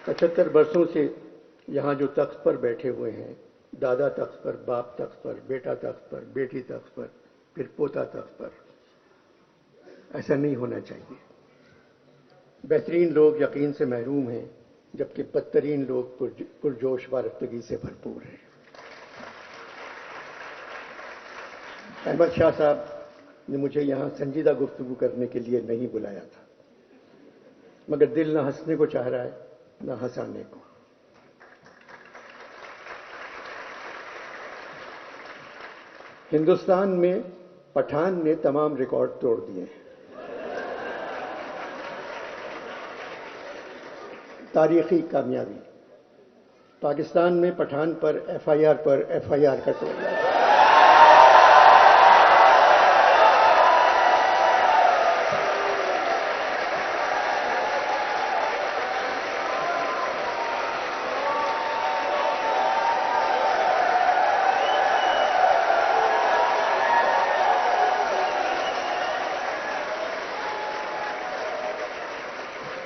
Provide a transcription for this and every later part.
75 برسوں سے یہاں جو تخت پر بیٹھے ہوئے ہیں، دادا تخت پر، باپ تخت پر، بیٹا تخت پر، بیٹی تخت پر، پھر پوتا تخت پر، ایسا نہیں ہونا چاہیے۔ بہترین لوگ یقین سے محروم ہیں، جبکہ بدترین لوگ پرجوش وارفتگی سے بھرپور ہیں۔ احمد شاہ صاحب نے مجھے یہاں سنجیدہ گفتگو کرنے کے لیے نہیں بلایا تھا، مگر دل نہ ہنسنے کو چاہ رہا ہے نہ ہنسانے کو۔ ہندوستان میں پٹھان نے تمام ریکارڈ توڑ دیے ہیں۔ تاریخی کامیابی، پاکستان میں پٹھان پر ایف آئی آر کا ٹولہ۔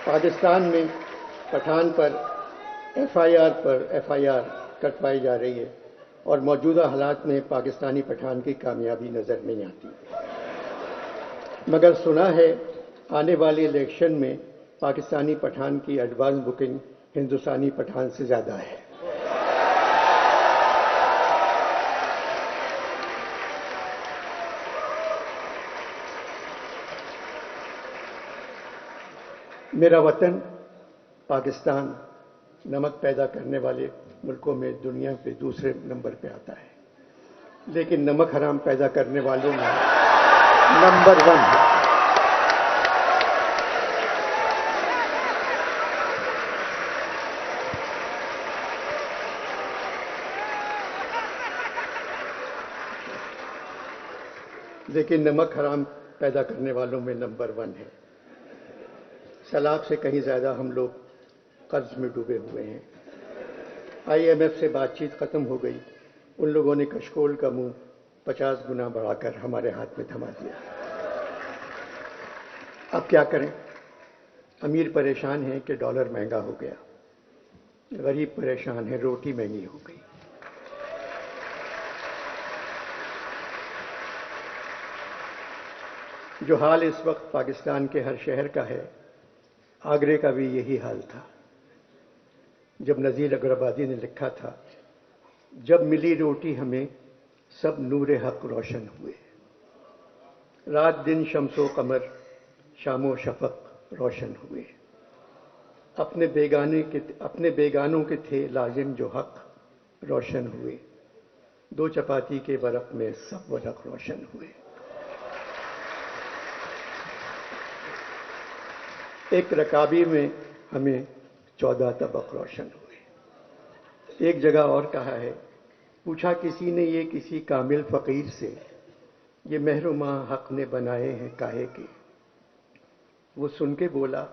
پاکستان میں پٹھان پر ایف آئی آر کٹوائی جا رہی ہے، اور موجودہ حالات میں پاکستانی پٹھان کی کامیابی نظر نہیں آتی، مگر سنا ہے آنے والے الیکشن میں پاکستانی پٹھان کی ایڈوانس بکنگ ہندوستانی پٹھان سے زیادہ ہے۔ میرا وطن پاکستان نمک پیدا کرنے والے ملکوں میں دنیا پہ دوسرے نمبر پہ آتا ہے، لیکن نمک حرام پیدا کرنے والوں میں نمبر 1 ہے۔ لیکن نمک حرام پیدا کرنے والوں میں نمبر 1 ہے۔ سیلاب سے کہیں زیادہ ہم لوگ قرض میں ڈوبے ہوئے ہیں۔ آئی ایم ایف سے بات چیت ختم ہو گئی، ان لوگوں نے کشکول کا منہ 50 گنا بڑھا کر ہمارے ہاتھ میں تھما دیا۔ اب کیا کریں؟ امیر پریشان ہیں کہ ڈالر مہنگا ہو گیا، غریب پریشان ہے روٹی مہنگی ہو گئی۔ جو حال اس وقت پاکستان کے ہر شہر کا ہے، آگرے کا بھی یہی حال تھا جب نذیر اگرآبادی نے لکھا تھا، جب ملی روٹی ہمیں سب نور حق روشن ہوئے، رات دن شمس و قمر شام و شفق روشن ہوئے، اپنے بیگانوں کے تھے لازم جو حق روشن ہوئے، 2 چپاتی کے ورق میں سب ورق روشن ہوئے۔ ایک رکابی میں ہمیں 14 طبق روشن ہوئے۔ ایک جگہ اور کہا ہے، پوچھا کسی نے یہ کسی کامل فقیر سے، یہ مہر و ماہ حق نے بنائے ہیں کاہے کے؟ وہ سن کے بولا،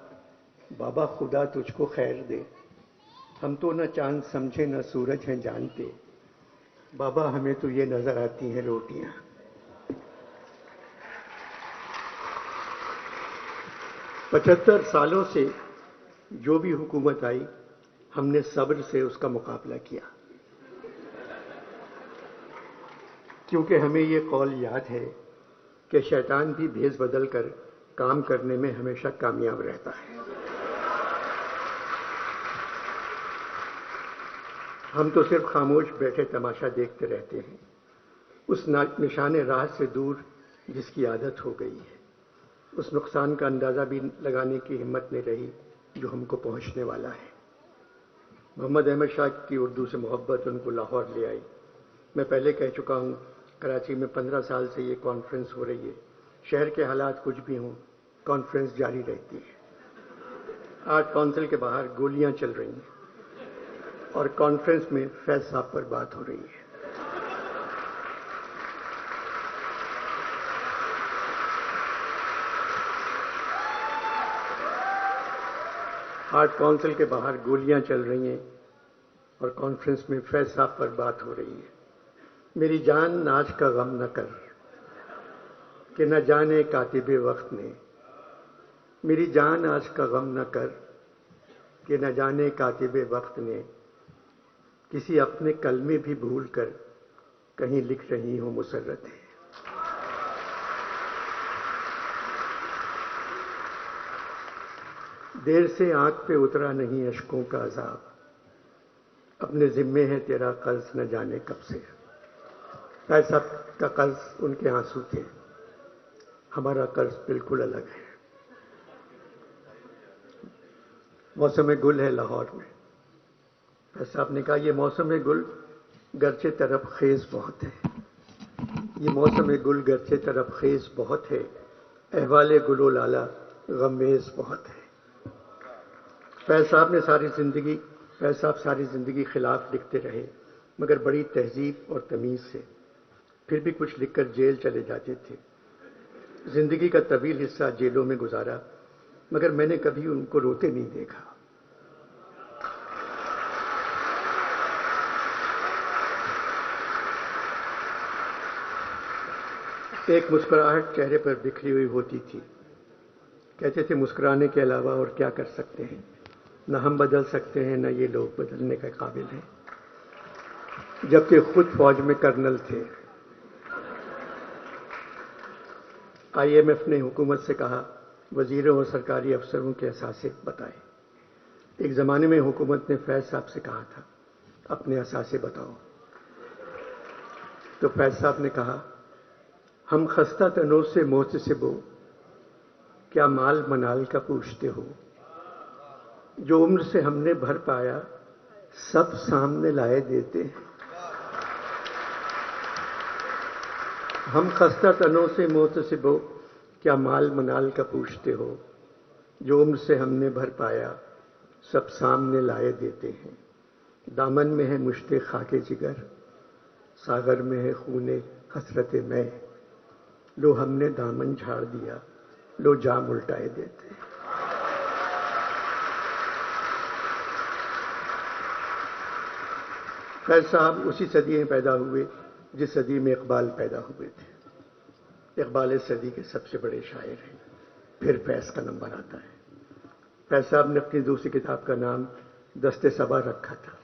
بابا خدا تجھ کو خیر دے، ہم تو نہ چاند سمجھے نہ سورج ہیں جانتے، بابا ہمیں تو یہ نظر آتی ہیں روٹیاں۔ پچہتر سالوں سے جو بھی حکومت آئی، ہم نے صبر سے اس کا مقابلہ کیا، کیونکہ ہمیں یہ قول یاد ہے کہ شیطان بھی بھیس بدل کر کام کرنے میں ہمیشہ کامیاب رہتا ہے۔ ہم تو صرف خاموش بیٹھے تماشا دیکھتے رہتے ہیں، اس نشان راہ سے دور جس کی عادت ہو گئی ہے، اس نقصان کا اندازہ بھی لگانے کی ہمت نہیں رہی جو ہم کو پہنچنے والا ہے۔ محمد احمد شاہ کی اردو سے محبت ان کو لاہور لے آئی۔ میں پہلے کہہ چکا ہوں، کراچی میں 15 سال سے یہ کانفرنس ہو رہی ہے، شہر کے حالات کچھ بھی ہوں، کانفرنس جاری رہتی ہے۔ آرٹ کونسل کے باہر گولیاں چل رہی ہیں اور کانفرنس میں فیض صاحب پر بات ہو رہی ہے۔ آرٹ کونسل کے باہر گولیاں چل رہی ہیں اور کانفرنس میں فیض صاحب پر بات ہو رہی ہے۔ میری جان ناچ کا غم نہ کر کہ نہ جانے کاتب وقت نے، میری جان آج کا غم نہ کر کہ نہ جانے کاتب وقت نے کسی اپنے کلمے بھی بھول کر کہیں لکھ رہی ہوں مسرتیں۔ دیر سے آنکھ پہ اترا نہیں اشکوں کا عذاب، اپنے ذمے ہے تیرا قرض نہ جانے کب سے۔ پیسہ کا قرض ان کے آنسو تھے، ہمارا قرض بالکل الگ ہے۔ موسم گل ہے لاہور میں، فیض صاحب نے کہا یہ موسم گل گرچہ طرف خیز بہت ہے، یہ موسم گل گرچہ طرف خیز بہت ہے، احوال گل و لالا غمیز بہت ہے۔ فیض صاحب ساری زندگی خلاف لکھتے رہے، مگر بڑی تہذیب اور تمیز سے، پھر بھی کچھ لکھ کر جیل چلے جاتے تھے۔ زندگی کا طویل حصہ جیلوں میں گزارا، مگر میں نے کبھی ان کو روتے نہیں دیکھا۔ ایک مسکراہٹ چہرے پر بکھری ہوئی ہوتی تھی، کہتے تھے مسکرانے کے علاوہ اور کیا کر سکتے ہیں، نہ ہم بدل سکتے ہیں نہ یہ لوگ بدلنے کے قابل ہیں، جبکہ خود فوج میں کرنل تھے۔ آئی ایم ایف نے حکومت سے کہا وزیروں اور سرکاری افسروں کے اثاثے بتائیں۔ ایک زمانے میں حکومت نے فیض صاحب سے کہا تھا اپنے اثاثے بتاؤ، تو فیض صاحب نے کہا ہم خستہ تنوں سے محتسب ہو، کیا مال منال کا پوچھتے ہو، جو عمر سے ہم نے بھر پایا سب سامنے لائے دیتے ہیں۔ ہم خستہ تنوں سے محتسب ہو، کیا مال منال کا پوچھتے ہو، جو عمر سے ہم نے بھر پایا سب سامنے لائے دیتے ہیں۔ دامن میں ہے مشت خاک جگر، ساغر میں ہے خون حسرت میں، لو ہم نے دامن جھاڑ دیا، لو جام الٹائے دیتے ہیں۔ فیض صاحب اسی صدی میں پیدا ہوئے جس صدی میں اقبال پیدا ہوئے تھے۔ اقبال اس صدی کے سب سے بڑے شاعر ہیں، پھر فیض کا نمبر آتا ہے۔ فیض صاحب نے اپنی دوسری کتاب کا نام دست صبا رکھا تھا۔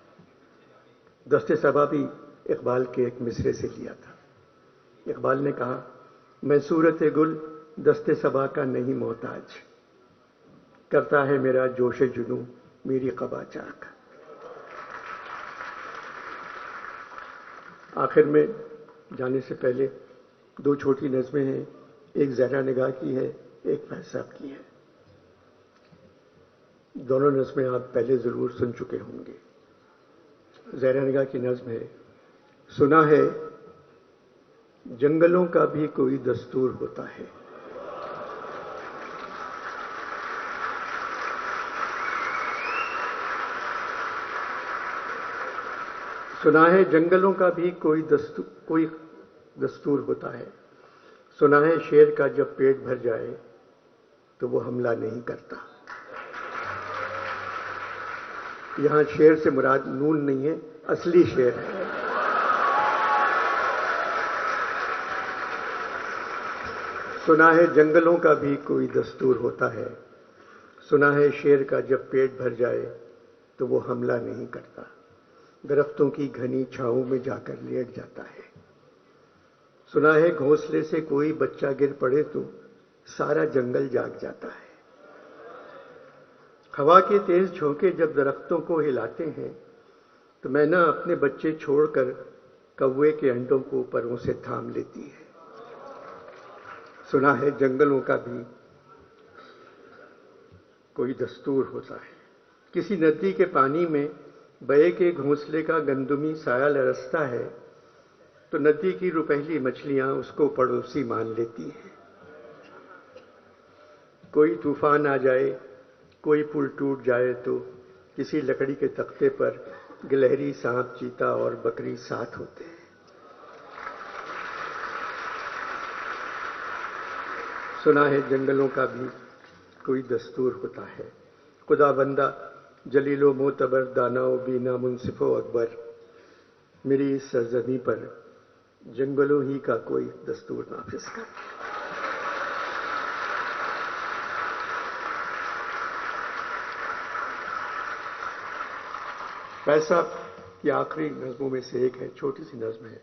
دست صبا بھی اقبال کے ایک مصرے سے لیا تھا۔ اقبال نے کہا میں صورت گل دست صبا کا نہیں محتاج، کرتا ہے میرا جوش جنوں میری قبا چاک۔ آخر میں جانے سے پہلے دو چھوٹی نظمیں ہیں، ایک زہرا نگاہ کی ہے، ایک فیض صاحب کی ہے۔ دونوں نظمیں آپ پہلے ضرور سن چکے ہوں گے۔ زہرا نگاہ کی نظم ہے، سنا ہے جنگلوں کا بھی کوئی دستور ہوتا ہے، سنا ہے جنگلوں کا بھی کوئی دستور ہوتا ہے، سنا ہے شیر کا جب پیٹ بھر جائے تو وہ حملہ نہیں کرتا۔ یہاں شیر سے مراد نون نہیں ہے، اصلی شیر ہے۔ سنا ہے جنگلوں کا بھی کوئی دستور ہوتا ہے، سنا ہے شیر کا جب پیٹ بھر جائے تو وہ حملہ نہیں کرتا، درختوں کی گھنی چھاؤں میں جا کر لیٹ جاتا ہے۔ سنا ہے گھونسلے سے کوئی بچہ گر پڑے تو سارا جنگل جاگ جاتا ہے۔ ہوا کے تیز جھونکے جب درختوں کو ہلاتے ہیں تو میں نہ اپنے بچے چھوڑ کر کوے کے انڈوں کو پروں سے تھام لیتی ہے۔ سنا ہے جنگلوں کا بھی کوئی دستور ہوتا ہے، کسی ندی کے پانی میں بے کے گھونسلے کا گندمی سایہ لرزتا ہے تو ندی کی روپہلی مچھلیاں اس کو پڑوسی مان لیتی ہیں۔ کوئی طوفان آ جائے، کوئی پل ٹوٹ جائے تو کسی لکڑی کے تختے پر گلہری سانپ چیتا اور بکری ساتھ ہوتے ہیں۔ سنا ہے جنگلوں کا بھی کوئی دستور ہوتا ہے، خدا بندہ جلیل و معتبر دانا و بینا منصف و اکبر، میری اس سرزمین پر جنگلوں ہی کا کوئی دستور نافذ کر۔ فیض صاحب کی آخری نظموں میں سے ایک ہے، چھوٹی سی نظم ہے.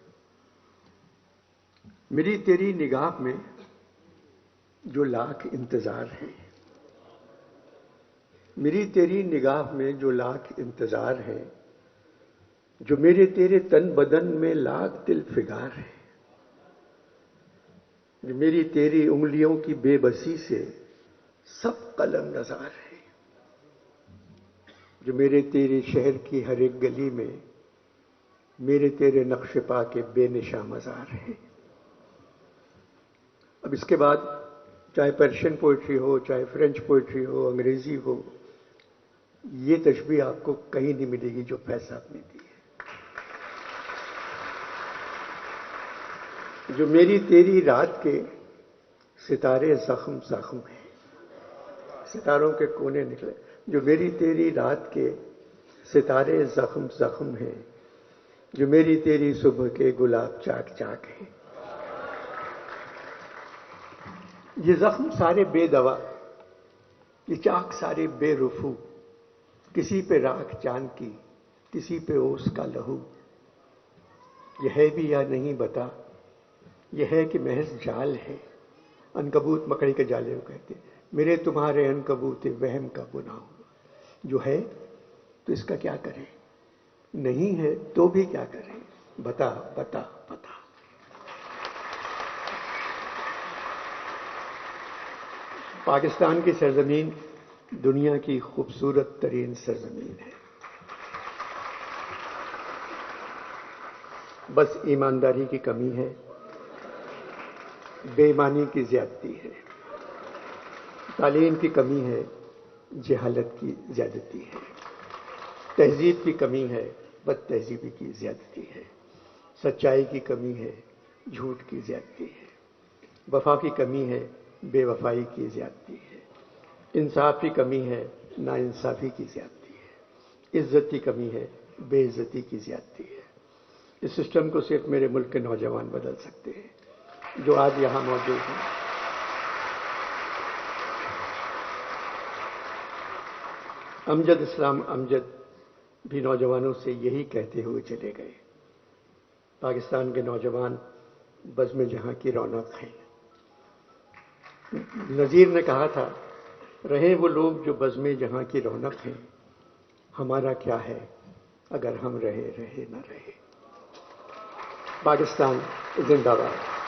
میری تیری نگاہ میں جو لاکھ انتظار ہے، میری تیری نگاہ میں جو لاکھ انتظار ہے، جو میرے تیرے تن بدن میں لاکھ دل فگار ہے، جو میری تیری انگلیوں کی بے بسی سے سب قلم نظار ہے، جو میرے تیرے شہر کی ہر ایک گلی میں میرے تیرے نقش پا کے بے نشاں مزار ہے. اب اس کے بعد چاہے پرشین پوئٹری ہو، چاہے فرینچ پوئٹری ہو، انگریزی ہو، یہ تشبیہ آپ کو کہیں نہیں ملے گی جو فیض صاحب نے دی ہے. جو میری تیری رات کے ستارے زخم زخم ہیں، ستاروں کے کونے نکلے، جو میری تیری رات کے ستارے زخم زخم ہیں، جو میری تیری صبح کے گلاب چاک چاک ہیں. یہ زخم سارے بے دوا، یہ چاک سارے بے رفو، کسی پہ راکھ چاند کی، کسی پہ اوس کا لہو. یہ ہے بھی یا نہیں بتا، یہ ہے کہ محض جال ہے. عنکبوت مکڑی کے جالے کو کہتے ہیں. میرے تمہارے عنکبوت وہم کا بنا ہوا، جو ہے تو اس کا کیا کریں، نہیں ہے تو بھی کیا کریں، بتا بتا بتا. پاکستان کی سرزمین دنیا کی خوبصورت ترین سرزمین ہے. بس ایمانداری کی کمی ہے، بے ایمانی کی زیادتی ہے، تعلیم کی کمی ہے، جہالت کی زیادتی ہے، تہذیب کی کمی ہے، بد تہذیبی کی زیادتی ہے، سچائی کی کمی ہے، جھوٹ کی زیادتی ہے، وفا کی کمی ہے، بے وفائی کی زیادتی ہے، انصاف کی کمی ہے، ناانصافی کی زیادتی ہے، عزت کی کمی ہے، بے عزتی کی زیادتی ہے. اس سسٹم کو صرف میرے ملک کے نوجوان بدل سکتے ہیں جو آج یہاں موجود ہیں. امجد اسلام امجد بھی نوجوانوں سے یہی کہتے ہوئے چلے گئے. پاکستان کے نوجوان بزم جہاں کی رونق ہیں. نذیر نے کہا تھا، رہیں وہ لوگ جو بزم جہاں کی رونق ہیں، ہمارا کیا ہے اگر ہم رہے نہ رہے. پاکستان زندہ باد.